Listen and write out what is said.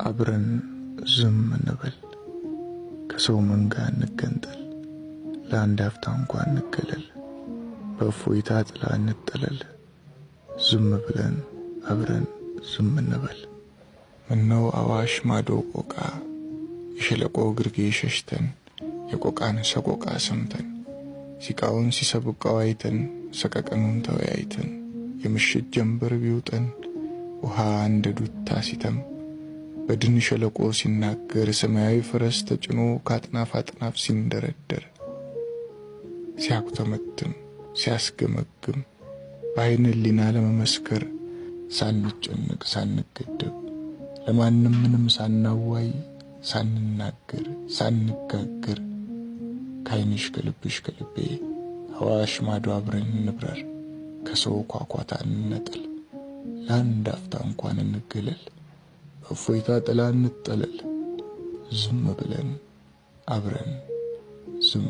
አብረን ዝም እንበል ከሰው መንጋ እንገንጠል ለአንድ አፍታ እንኳን እንገለል በእፎይታ ጥላ እንጠለል ዝም ብለን አብረን ዝም እንበል ምነው አዋሽ ማዶ ቆቃ የሸለቆ ግርጌ ሸሽተን የቆቃን ሰቆቃ ሰምተን ሲቃውን ሲሰብቀው አይተን ሰቀቀኑን ተወያይተን የምሽት ጀንበር ቢውጠን ውሃ እንደ ዱታ ሲተም በድን ሸለቆ ሲናገር ሰማያዊ ፈረስ ተጭኖ ካጥናፍ አጥናፍ ሲንደረደር ሲያኩተመትም ሲያስገመግም በዓይነ ሕሊና ለመመስከር ሳንጨነቅ ሳንገደብ ለማንም ምንም ሳናዋይ ሳንናገር ሳንጋገር ካይንሽ ከልብሽ ከልቤ አዋሽ ማዶ አብረን እንብረር ከሰው ኳኳታ እንነጠል ለአንድ አፍታ እንኳን እንገለል በእፎይታ ጥላ እንጠለል ዝም ብለን አብረን ዝም